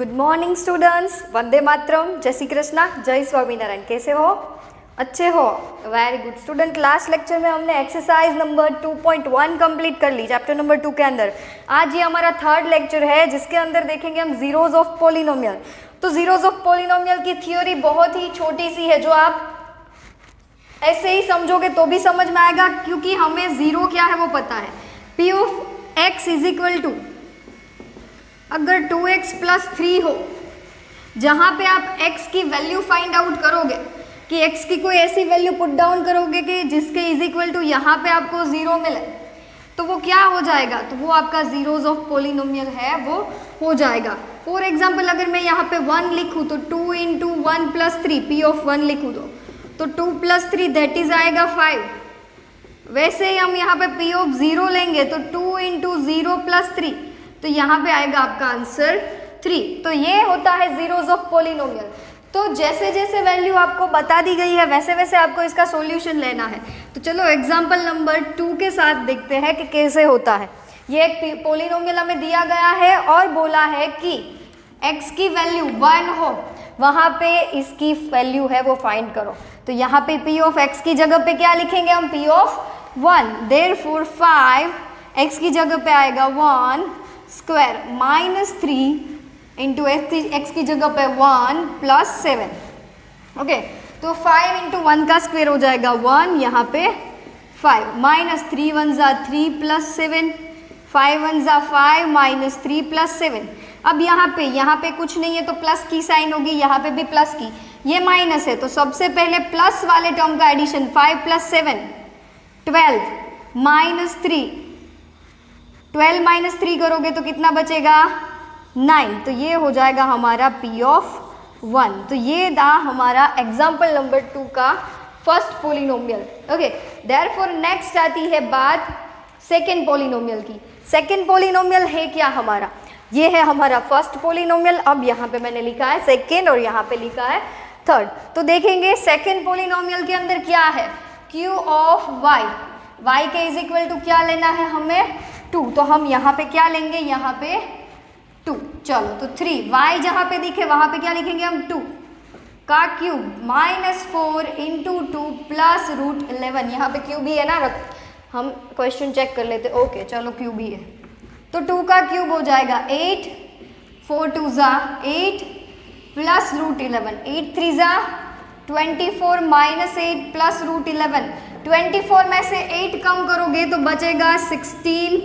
Good morning students, Vande Mataram, जय श्री कृष्णा, जय स्वामीनारायण। कैसे हो? अच्छे हो? Very good student. Last lecture में हमने एक्सरसाइज नंबर 2.1 कंप्लीट कर ली चैप्टर नंबर 2 के अंदर। आज ये हमारा थर्ड लेक्चर है जिसके अंदर देखेंगे हम जीरोज ऑफ पॉलिनोमियल। तो जीरोज ऑफ पॉलिनोमियल की थ्योरी बहुत ही छोटी सी है, जो आप ऐसे ही समझोगे तो भी समझ में आएगा, क्योंकि हमें जीरो क्या है वो पता है। P of x is equal to, अगर 2x प्लस 3 हो, जहाँ पे आप x की वैल्यू फाइंड आउट करोगे कि x की कोई ऐसी वैल्यू पुट डाउन करोगे कि जिसके इज इक्वल टू यहाँ पे आपको जीरो मिले, तो वो क्या हो जाएगा? तो वो आपका जीरोज ऑफ पॉलिनोमियल है, वो हो जाएगा। फॉर एग्जाम्पल अगर मैं यहाँ पे 1 लिखूँ तो 2 इंटू 1 प्लस 3, पी ऑफ 1 लिखूँ तो 2 प्लस 3 दैट इज आएगा 5। वैसे ही हम यहाँ पे पी ऑफ 0 लेंगे तो 2 इंटू 0 प्लस 3, तो यहाँ पे आएगा आपका आंसर 3। तो ये होता है जीरोज ऑफ पॉलिनोमियल। तो जैसे जैसे वैल्यू आपको बता दी गई है वैसे वैसे आपको इसका सॉल्यूशन लेना है। तो चलो एग्जांपल नंबर 2 के साथ देखते हैं कि कैसे होता है। ये एक पॉलिनोमियल हमें दिया गया है और बोला है कि x की वैल्यू 1 हो, वहाँ पे इसकी वैल्यू है वो फाइंड करो। तो यहाँ पे p ऑफ x की जगह पे क्या लिखेंगे हम? p of 1। देयरफॉर 5 x की जगह पे आएगा 1 स्क्वायर माइनस 3 इंटू एक्स की जगह पे 1 प्लस 7। ओके, तो 5 इंटू 1 का स्क्वायर हो जाएगा 1, यहाँ पे 5 माइनस 3 1 ज़ा 3 प्लस 7, 5 1 ज़ा 5 माइनस 3 प्लस 7। अब यहाँ पे कुछ नहीं है तो प्लस की साइन होगी, यहाँ पे भी प्लस की, ये माइनस है तो सबसे पहले प्लस वाले टर्म का एडिशन, 5 प्लस 7 12 माइनस 3, 12 माइनस 3 करोगे तो कितना बचेगा? 9। तो ये हो जाएगा हमारा p ऑफ 1। तो ये था हमारा एग्जाम्पल नंबर 2 का first polynomial. Okay, therefore next आती है बात सेकेंड पॉलिनोमियल की। सेकेंड पॉलिनोमियल है क्या हमारा? ये है हमारा फर्स्ट पॉलिनोमियल। अब यहाँ पे मैंने लिखा है सेकेंड और यहाँ पे लिखा है थर्ड। तो देखेंगे सेकेंड पॉलिनोमियल के अंदर क्या है? q ऑफ y के इज इक्वल टू क्या लेना है हमें? 2। तो हम यहाँ पे क्या लेंगे? यहाँ पे 2। चलो तो 3, y जहाँ पे दिखे वहाँ पे क्या लिखेंगे हम? 2 का cube minus 4 into 2 plus root 11। यहाँ पे क्यूब ही है ना, हम क्वेश्चन चेक कर लेते। ओके चलो क्यूब ही है, तो 2 का क्यूब हो जाएगा 8, 4 2 ज़ा 8 प्लस रूट 11, 8 3 ज़ा 24 माइनस 8 प्लस रूट 11। 24 में से 8 कम करोगे तो बचेगा 16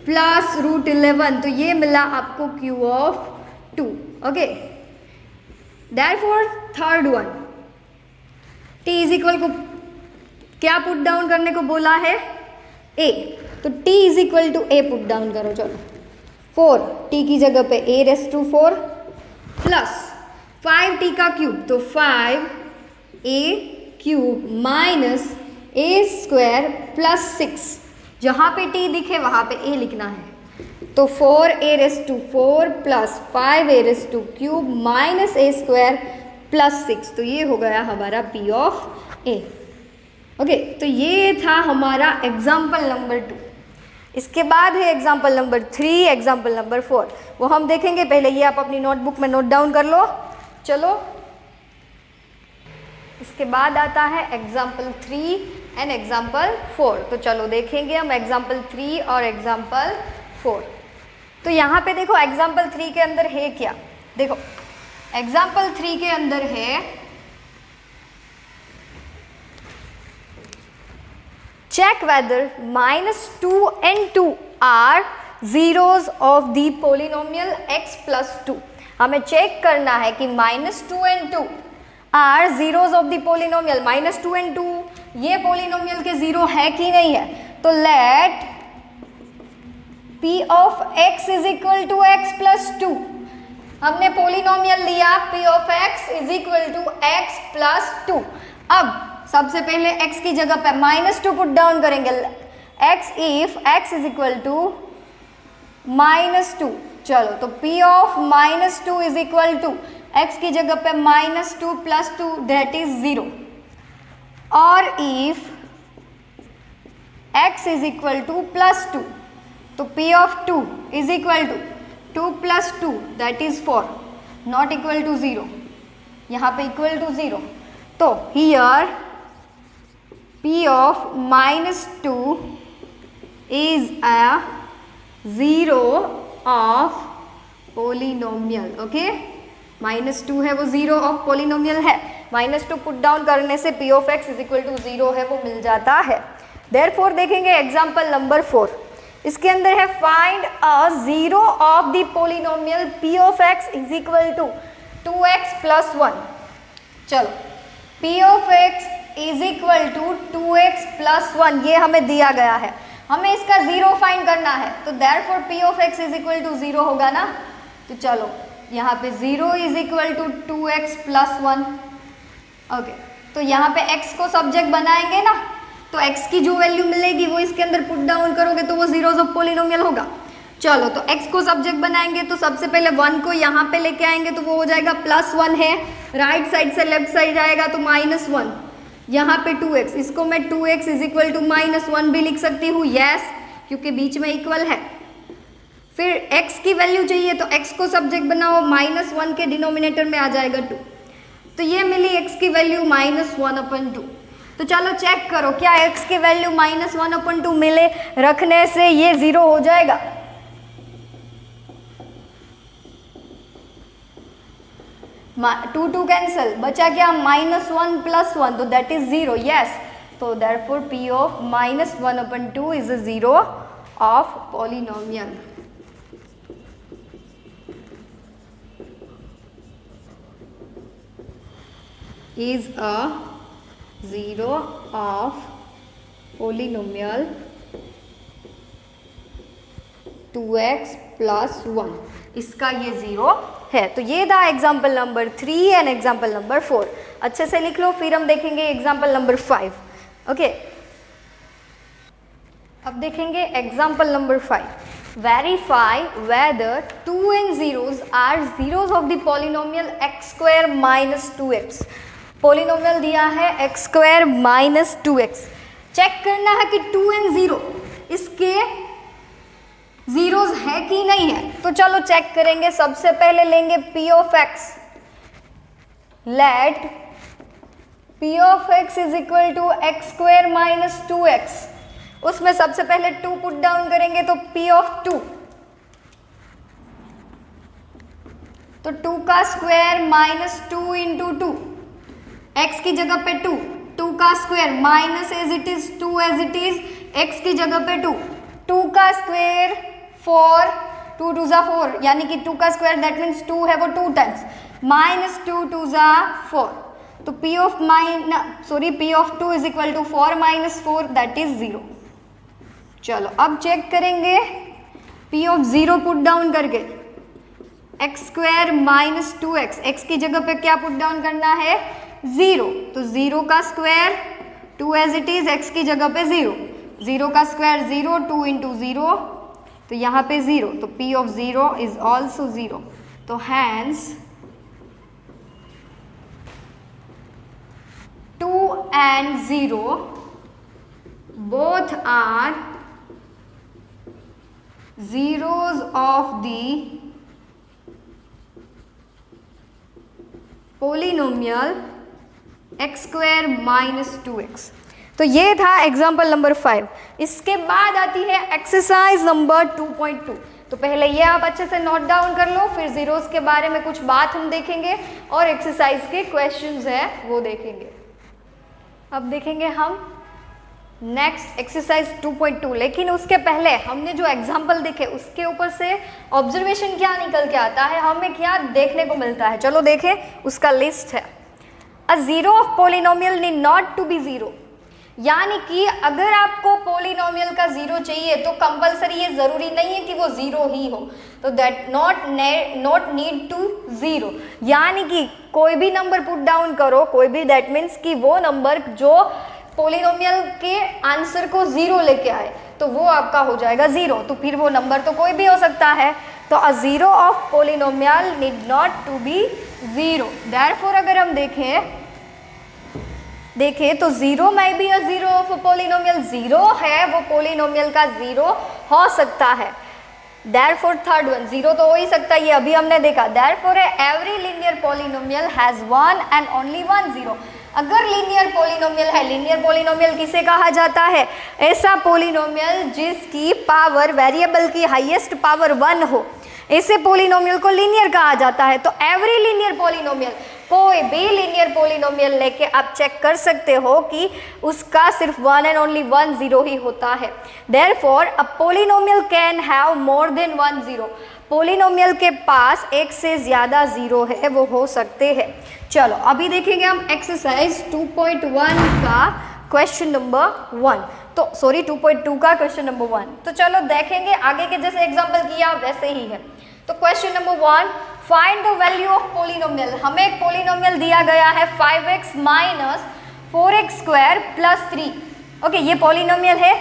प्लस रूट 11। तो ये मिला आपको q of 2। Okay, therefore third one, t is equal को क्या पुट डाउन करने को बोला है? a। तो t is equal to a put down करो। चलो 4, t की जगह पे a race to 4 plus 5t का क्यूब, तो 5a cube minus a square plus 6। जहाँ पे t दिखे वहाँ पे a लिखना है। तो 4a raise to 4 plus 5a raise to cube minus a square plus 6। तो ये हो गया हमारा p ऑफ a। ओके, तो ये था हमारा एग्जाम्पल नंबर 2। इसके बाद है एग्जाम्पल नंबर 3, एग्जाम्पल नंबर 4। वो हम देखेंगे, पहले ये आप अपनी नोटबुक में नोट डाउन कर लो। चलो, इसके बाद आता है एग्जाम्पल 3 एंड एग्जाम्पल 4। तो चलो देखेंगे हम एग्जाम्पल 3 और एग्जाम्पल 4। तो यहाँ पे देखो एग्जाम्पल 3 के अंदर है क्या? देखो एग्जाम्पल 3 के अंदर है check whether -2 and 2 are zeros of the polynomial x plus 2। हमें चेक करना है कि -2 and 2 are zeros of the polynomial। -2 and 2 ये polynomial के जीरो है कि नहीं है? तो let p of x is equal to x plus 2। हमने polynomial लिया p of x is equal to x plus 2। अब सबसे पहले x की जगह पे -2 पुट डाउन करेंगे। x if x is equal to -2। चलो तो p of -2 is equal to x की जगह पे -2 प्लस 2 दैट इज 0। और if x is equal to +2, तो p of 2 is equal to 2 + 2 that is 4। Not equal to 0, यहाँ पे इक्वल टू 0, तो here p of -2 is a 0 of polynomial. Okay, -2 है वो 0 ऑफ पोलिनोमियल है, -2 पुट डाउन करने से p of x is equal to 0 है वो मिल जाता है। देयरफॉर देखेंगे एग्जाम्पल नंबर 4, इसके अंदर है find a 0 of the polynomial p of x is equal to 2x plus 1। चलो, p of x is equal to 2x plus 1 ये हमें दिया गया है, हमें इसका 0 फाइंड करना है, तो therefore p of x is equal to 0 होगा ना। तो चलो यहाँ पे 0 is equal to 2x plus 1। Okay, तो यहाँ पे x को सब्जेक्ट बनाएंगे ना, तो x की जो वैल्यू मिलेगी वो इसके अंदर पुट डाउन करोगे तो वो जीरोज ऑफ पोलिनोमियल होगा। चलो, तो x को सब्जेक्ट बनाएंगे तो सबसे पहले 1 को यहाँ पे लेके आएंगे तो वो हो जाएगा +1 है, राइट साइड से लेफ्ट साइड जाएगा तो -1, यहाँ पे 2x, इसको मैं 2x इज इक्वल टू -1 भी लिख सकती हूँ, यस, क्योंकि बीच में इक्वल है। फिर x की वैल्यू चाहिए तो x को सब्जेक्ट बनाओ, -1 के डिनोमिनेटर में आ जाएगा 2, तो ये मिली x की वैल्यू -1/2। तो चलो चेक करो क्या x की वैल्यू -1/2 मिले रखने से ये 0 हो जाएगा। टू कैंसिल, बचा क्या -1 प्लस 1, तो दैट इज 0, यस। तो therefore p of -1/2 is a 0 of polynomial. is a 0 of polynomial 2x plus 1, इसका ये 0 है। तो ये था example number 3 and example number 4। अच्छे से लिख लो, फिर हम देखेंगे एग्जाम्पल नंबर 5। ओके, अब देखेंगे example number 5। Verify whether 2 and 0s are zeros of the polynomial x² - 2x। Polynomial दिया है x² - 2x, चेक करना है कि 2 and 0 इसके जीरोज है कि नहीं है। तो चलो चेक करेंगे, सबसे पहले लेंगे p of x, let p of x is equal to x² - 2x, उसमें सबसे पहले 2 पुट डाउन करेंगे तो p of 2, तो 2 का स्क्वायर -2 इंटू 2, x की जगह पे 2, 2 का square minus as it is 2 as it is, x की जगह पे 2, 2 का स्क्वायर 4, 2 2 ज़ा 4, यानी कि 2 का स्क्वायर दैट मीन्स 2 है वो 2 टाइम्स, -2 2 ज़ा 4, तो p of 2 is equal to 4 - 4 that is 0। चलो अब चेक करेंगे p of 0 पुट डाउन करके, x² - 2x, x की जगह पे क्या पुट डाउन करना है 0, तो 0 का square 2 as it is, x की जगह पे 0, 0 का स्क्वायर 0, 2 इंटू 0, तो यहाँ पे 0, तो p of 0 इज ऑल्सो 0, तो hence 2 and 0 both are zeros of the polynomial x² - 2x। तो ये था एग्जाम्पल नंबर 5। इसके बाद आती है एक्सरसाइज नंबर 2.2। तो पहले ये आप अच्छे से नोट डाउन कर लो, फिर जीरोस के बारे में कुछ बात हम देखेंगे और एक्सरसाइज के क्वेश्चंस हैं वो देखेंगे। अब देखेंगे हम नेक्स्ट एक्सरसाइज 2.2, लेकिन उसके पहले हमने जो एग्जाम्पल देखे उसके ऊपर से ऑब्जर्वेशन क्या निकल के आता है, हमें क्या देखने को मिलता है, चलो देखें। उसका लिस्ट है, a zero of polynomial need not to be zero, यानी कि अगर आपको पोलिनोमियल का जीरो चाहिए तो कंपलसरी ये जरूरी नहीं है कि वो जीरो ही हो, तो that not need to zero, यानी कि कोई भी नंबर पुट डाउन करो, कोई भी, दैट मीन्स कि वो नंबर जो पोलिनोमियल के आंसर को जीरो लेके आए तो वो आपका हो जाएगा जीरो, तो फिर वो नंबर तो कोई भी हो सकता है। तो a zero of polynomial need not to be zero, therefore अगर हम देखें तो जीरो में भी a zero of polynomial, zero है वो पोलिनोमियल का जीरो हो सकता है, देयरफॉर थर्ड वन, जीरो तो हो ही सकता है, ये अभी हमने देखा। Therefore every linear polynomial has one and only one zero. अगर लीनियर पॉलिनोमियल है, लीनियर पॉलिनोमियल किसे कहा जाता है? ऐसा पॉलिनोमियल जिसकी पावर, वेरिएबल की हाईएस्ट पावर 1 हो, ऐसे पॉलिनोमियल को लीनियर कहा जाता है। तो एवरी लीनियर पॉलिनोमियल, कोई भी लीनियर पॉलिनोमियल लेके आप चेक कर सकते हो कि उसका सिर्फ one and only one zero ही होता है। Therefore a polynomial can have more than one zero. Polynomial के पास एक से ज़्यादा जीरो है, वो हो सकते हैं। चलो अभी देखेंगे हम एक्सरसाइज 2.1 का क्वेश्चन नंबर 1, तो सॉरी 2.2 का क्वेश्चन नंबर 1। तो चलो देखेंगे, आगे के जैसे एग्जाम्पल किया वैसे ही है। तो question number 1, find the value of polynomial. हमें एक पॉलिनोमियल दिया गया है 5x minus 4x square plus 3। Okay, ये पॉलिनोमियल है,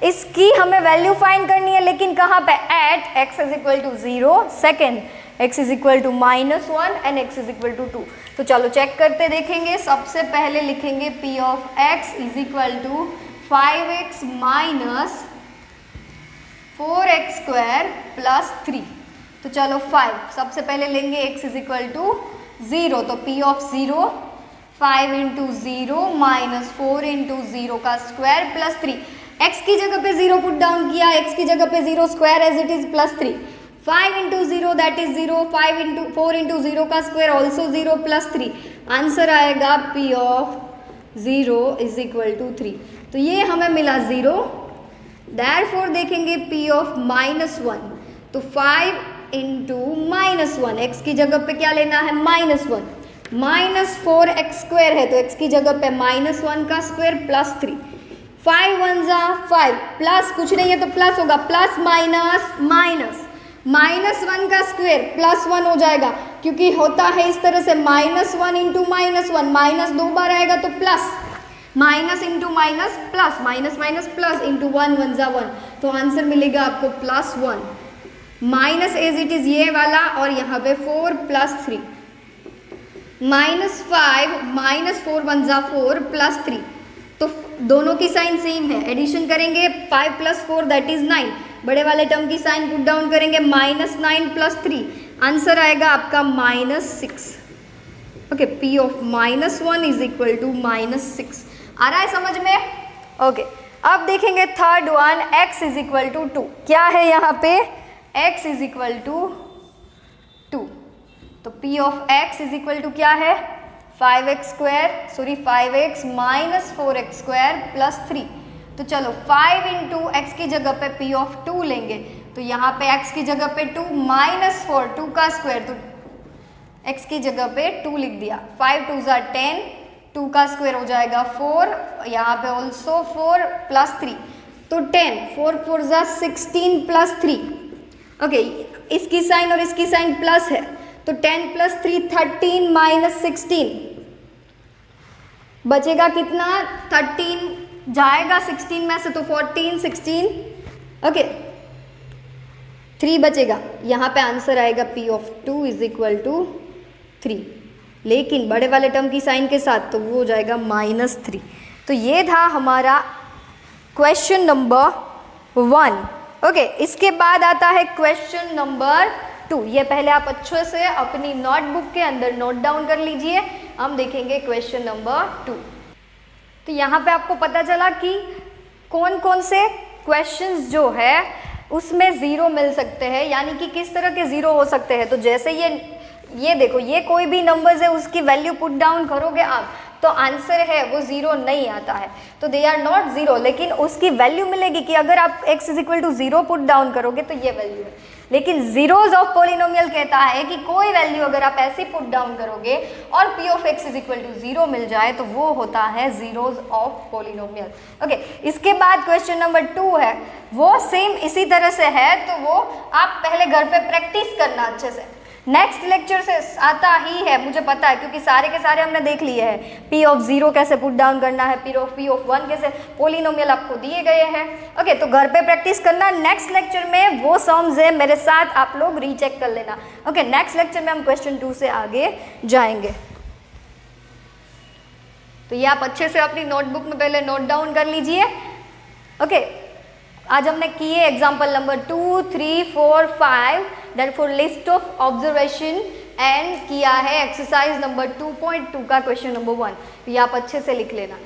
इसकी हमें वैल्यू फाइंड करनी है, लेकिन कहाँ पे? At x is equal to 0, second x is equal to -1 and x is equal to 2। तो चलो चेक करते देखेंगे। सबसे पहले लिखेंगे p of x is equal to 5x minus 4x square plus 3। तो चलो 5 सबसे पहले लेंगे, x इज इक्वल टू 0, तो p of 0 5 into 0 minus 4 into 0 का स्क्वायर प्लस 3। x की जगह पे 0 पुट डाउन किया, x की जगह पे 0 square as it is plus 3। 5 into 0 that is 0, 5 into 4 into 0 का स्क्वायर ऑल्सो 0 प्लस 3। आंसर आएगा p of 0 is equal to 3। तो ये हमें मिला 0। देयरफॉर देखेंगे p ऑफ -1, तो 5 इंटू -1, x की जगह पे क्या लेना है? -1, माइनस 4x स्क्वायर है, तो x की जगह पे -1 का स्क्वायर प्लस 3। 5 1 जा 5, प्लस कुछ नहीं है तो प्लस होगा, प्लस माइनस माइनस, -1 का स्क्वायर प्लस 1 हो जाएगा, क्योंकि होता है इस तरह से -1 इंटू -1, माइनस 2 बार आएगा तो plus, minus into minus plus, minus minus plus into 1 1 जा 1, तो आंसर मिलेगा आपको +1। माइनस एज इट इज ये वाला, और यहाँ पे 4 प्लस 3, -5 माइनस 4 1 जा 4 प्लस 3, तो दोनों की साइन सेम है। एडिशन करेंगे 5 प्लस 4 दैट इज 9, बड़े वाले टर्म की साइन पुट डाउन करेंगे, -9 प्लस 3, आंसर आएगा आपका -6। Okay, p of -1 is equal to -6। आ रहा है समझ में? ओके, अब देखेंगे third one, x is equal to 2। क्या है यहाँ पे? x इज इक्वल टू 2, तो p of x is equal to क्या है? 5x minus 4x square plus 3। तो चलो 5 इंटू एक्स की जगह पे p ऑफ 2 लेंगे, तो यहाँ पे x की जगह पे 2 -4, 2 का स्क्वायर, तो x की जगह पे 2 लिख दिया। 5 2 ज़ा 10, 2 का स्क्वायर हो जाएगा 4, यहाँ पे ऑल्सो 4 प्लस 3, तो 10, 4 4 ज़ा 16 प्लस 3। ओके, इसकी साइन और इसकी साइन प्लस है, तो 10 प्लस 3 13 माइनस 16, बचेगा कितना? 13 जाएगा 16 में से, तो 14 16, ओके 3 बचेगा। यहाँ पे आंसर आएगा p of 2 is equal to 3, लेकिन बड़े वाले टर्म की साइन के साथ, तो वो हो जाएगा -3। तो ये था हमारा क्वेश्चन नंबर 1। ओके, इसके बाद आता है क्वेश्चन नंबर 2। ये पहले आप अच्छे से अपनी नोटबुक के अंदर नोट डाउन कर लीजिए। हम देखेंगे क्वेश्चन नंबर 2। तो यहाँ पे आपको पता चला कि कौन कौन से क्वेश्चंस जो है उसमें ज़ीरो मिल सकते हैं, यानी कि किस तरह के ज़ीरो हो सकते हैं। तो जैसे ये देखो, ये कोई भी नंबर्स है, उसकी वैल्यू पुट डाउन करोगे आप, तो आंसर है वो ज़ीरो नहीं आता है, तो दे आर नॉट ज़ीरो, लेकिन उसकी वैल्यू मिलेगी कि अगर आप x is equal to 0 put down करोगे तो ये वैल्यू है। लेकिन जीरोज ऑफ पॉलिनोमियल कहता है कि कोई वैल्यू अगर आप ऐसे पुट डाउन करोगे और p of x is equal to 0 मिल जाए, तो वो होता है जीरोज ऑफ पॉलिनोमियल। ओके, इसके बाद क्वेश्चन नंबर 2 है, वो सेम इसी तरह से है, तो वो आप पहले घर पे प्रैक्टिस करना अच्छे से। नेक्स्ट लेक्चर से आता ही है, मुझे पता है, क्योंकि सारे के सारे हमने देख लिए हैं। p ऑफ 0 कैसे पुट डाउन करना है, p ऑफ 1 कैसे, पॉलिनोमियल आपको दिए गए हैं। ओके, तो घर पे प्रैक्टिस करना। नेक्स्ट लेक्चर में वो सम्स है, मेरे साथ आप लोग रीचेक कर लेना। ओके, नेक्स्ट लेक्चर में हम क्वेश्चन 2 से आगे जाएंगे। तो ये आप अच्छे से अपनी नोटबुक में पहले नोट डाउन कर लीजिए। ओके, आज हमने किए example number 2, 3, 4, 5, therefore list of observation and किया है एक्सरसाइज नंबर 2.2 का क्वेश्चन नंबर 1। ये आप अच्छे से लिख लेना।